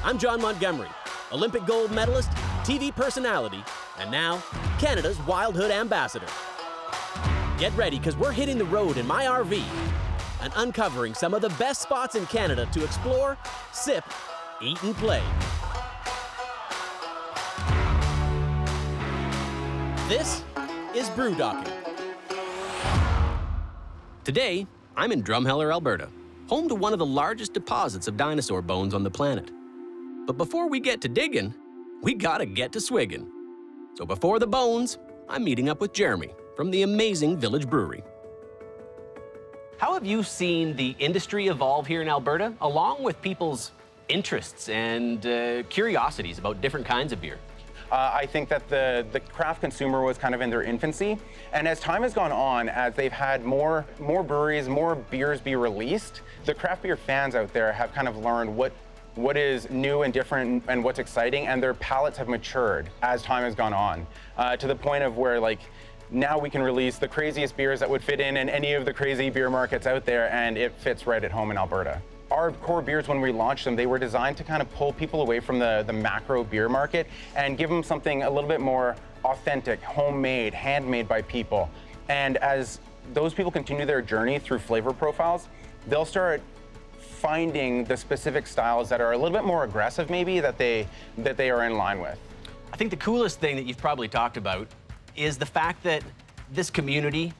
I'm Jon Montgomery, Olympic gold medalist, TV personality, and now Canada's Wildhood ambassador. Get ready, because we're hitting the road in my RV and uncovering some of the best spots in Canada to explore, sip, eat, and play. This is Brewdocking. Today, I'm in Drumheller, Alberta, home to one of the largest deposits of dinosaur bones on the planet. But before we get to digging, we gotta get to swigging. So before the bones, I'm meeting up with Jeremy from the amazing Village Brewery. How have you seen the industry evolve here in Alberta, along with people's interests and curiosities about different kinds of beer? I think that the craft consumer was kind of in their infancy. And as time has gone on, as they've had more breweries, more beers be released, the craft beer fans out there have kind of learned what is new and different and what's exciting, and their palates have matured as time has gone on, to the point of where, like, now we can release the craziest beers that would fit in any of the crazy beer markets out there, and it fits right at home in Alberta. Our core beers, when we launched them, they were designed to kind of pull people away from the macro beer market and give them something a little bit more authentic, homemade, handmade by people. And as those people continue their journey through flavor profiles, they'll start finding the specific styles that are a little bit more aggressive, maybe, that they are in line with. I think the coolest thing that you've probably talked about is the fact that this community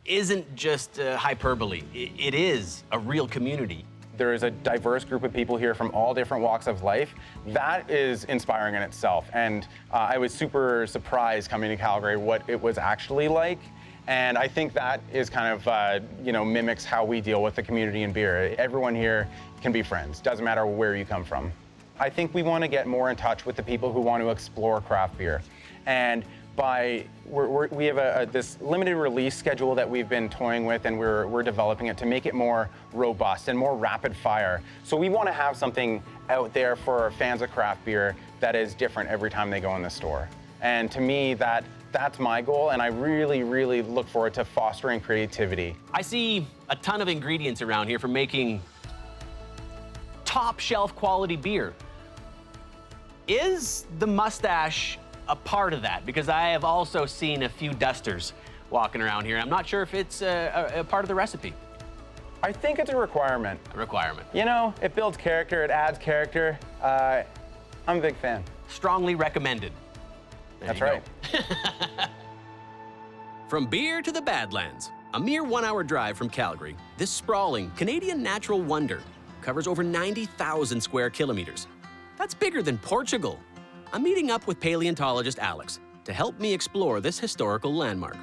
isn't just hyperbole. It is a real community. There is a diverse group of people here from all different walks of life. That is inspiring in itself. And I was super surprised coming to Calgary what it was actually like. And I think that is kind of, mimics how we deal with the community in beer. Everyone here can be friends, doesn't matter where you come from. I think we want to get more in touch with the people who want to explore craft beer. And we have this limited release schedule that we've been toying with, and we're developing it to make it more robust and more rapid fire. So we want to have something out there for fans of craft beer that is different every time they go in the store. And to me, that's my goal, and I really, really look forward to fostering creativity. I see a ton of ingredients around here for making top shelf quality beer. Is the mustache a part of that? Because I have also seen a few dusters walking around here. I'm not sure if it's a part of the recipe. I think it's a requirement. A requirement. You know, it builds character, it adds character. I'm a big fan. Strongly recommended. That's right. From beer to the Badlands, a mere 1-hour drive from Calgary, this sprawling Canadian natural wonder covers over 90,000 square kilometers. That's bigger than Portugal. I'm meeting up with paleontologist Alex to help me explore this historical landmark.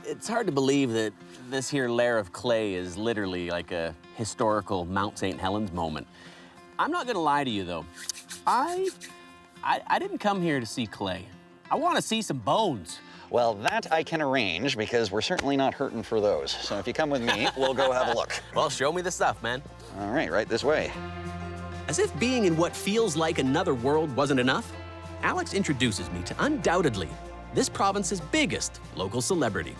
It's hard to believe that this here lair of clay is literally like a historical Mount St. Helens moment. I'm not gonna lie to you though. I didn't come here to see clay. I want to see some bones. Well, that I can arrange, because we're certainly not hurting for those. So if you come with me, we'll go have a look. Well, show me the stuff, man. All right this way. As if being in what feels like another world wasn't enough, Alex introduces me to undoubtedly this province's biggest local celebrity.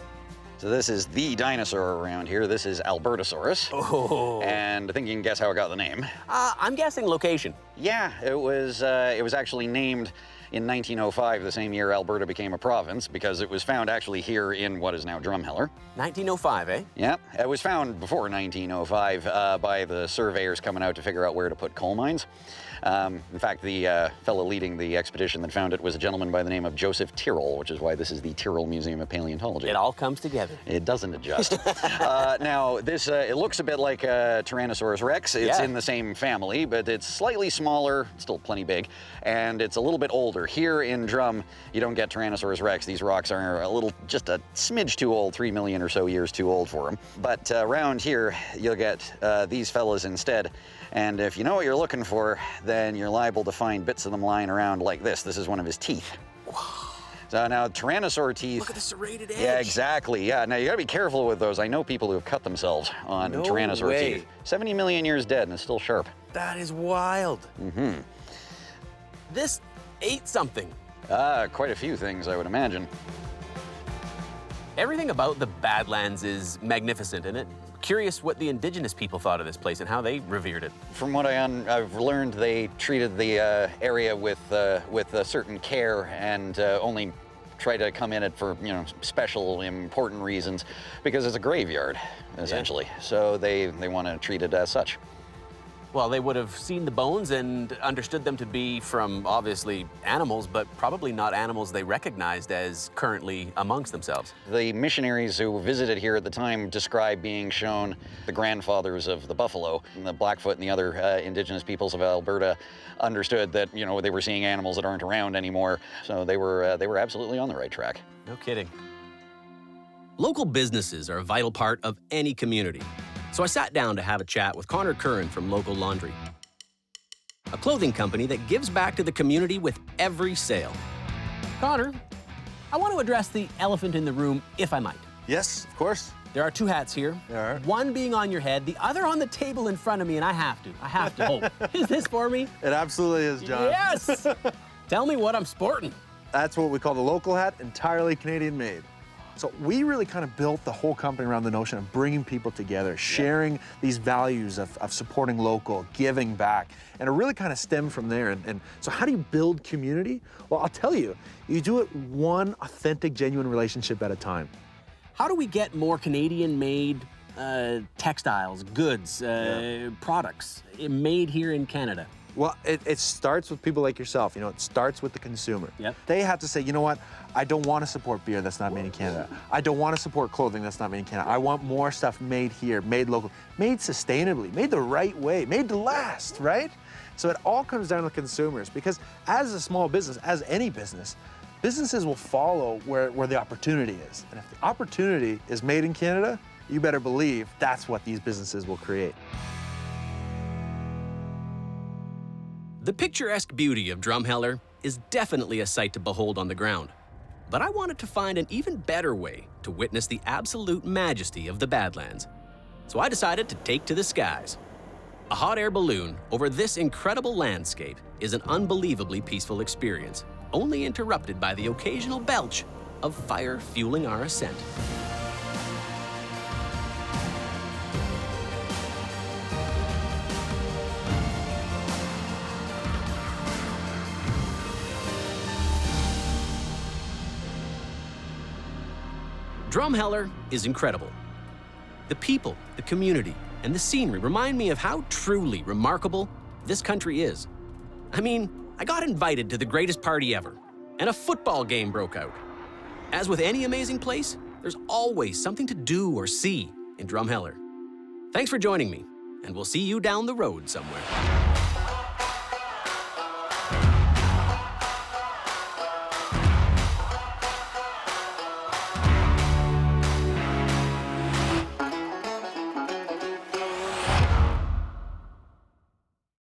So this is the dinosaur around here. This is Albertosaurus. Oh. And I think you can guess how it got the name. I'm guessing location. Yeah, it was actually named in 1905, the same year Alberta became a province, because it was found actually here in what is now Drumheller. 1905, eh? Yeah, it was found before 1905 by the surveyors coming out to figure out where to put coal mines. In fact, the fellow leading the expedition that found it was a gentleman by the name of Joseph Tyrrell, which is why this is the Tyrrell Museum of Paleontology. It all comes together. It doesn't adjust. Now, this, it looks a bit like a Tyrannosaurus Rex. It's in the same family, but it's slightly smaller, still plenty big, and it's a little bit older. Here in Drum, you don't get Tyrannosaurus Rex. These rocks are just a smidge too old, 3 million or so years too old for them. But around here, you'll get these fellas instead. And if you know what you're looking for, then you're liable to find bits of them lying around like this. This is one of his teeth. Wow. So now, Tyrannosaur teeth. Look at the serrated edge. Yeah, exactly. Yeah, now you gotta be careful with those. I know people who have cut themselves on Tyrannosaur teeth. 70 million years dead and it's still sharp. That is wild. Mm-hmm. This ate something. Quite a few things, I would imagine. Everything about the Badlands is magnificent, isn't it? curious what the indigenous people thought of this place and how they revered it. From what I've learned, they treated the area with a certain care and only try to come in it for special important reasons, because it's a graveyard essentially. Yeah. So they want to treat it as such. Well, they would have seen the bones and understood them to be from, obviously, animals, but probably not animals they recognized as currently amongst themselves. The missionaries who visited here at the time describe being shown the grandfathers of the buffalo. And the Blackfoot and the other indigenous peoples of Alberta understood that, they were seeing animals that aren't around anymore. So they were absolutely on the right track. No kidding. Local businesses are a vital part of any community. So I sat down to have a chat with Connor Curran from Local Laundry, a clothing company that gives back to the community with every sale. Connor, I want to address the elephant in the room, if I might. Yes, of course. There are 2 hats here. There are. One being on your head, the other on the table in front of me, and I have to hope. Is this for me? It absolutely is, John. Yes! Tell me what I'm sporting. That's what we call the local hat, entirely Canadian made. So we really kind of built the whole company around the notion of bringing people together, sharing these values of supporting local, giving back, and it really kind of stemmed from there. And so how do you build community? Well, I'll tell you, you do it one authentic, genuine relationship at a time. How do we get more Canadian-made textiles, goods, products made here in Canada? Well, it starts with people like yourself. It starts with the consumer. Yep. They have to say, you know what? I don't want to support beer that's not made in Canada. I don't want to support clothing that's not made in Canada. I want more stuff made here, made local, made sustainably, made the right way, made to last, right? So it all comes down to consumers, because as a small business, as any business, businesses will follow where the opportunity is. And if the opportunity is made in Canada, you better believe that's what these businesses will create. The picturesque beauty of Drumheller is definitely a sight to behold on the ground. But I wanted to find an even better way to witness the absolute majesty of the Badlands. So I decided to take to the skies. A hot air balloon over this incredible landscape is an unbelievably peaceful experience, only interrupted by the occasional belch of fire fueling our ascent. Drumheller is incredible. The people, the community, and the scenery remind me of how truly remarkable this country is. I mean, I got invited to the greatest party ever, and a football game broke out. As with any amazing place, there's always something to do or see in Drumheller. Thanks for joining me, and we'll see you down the road somewhere.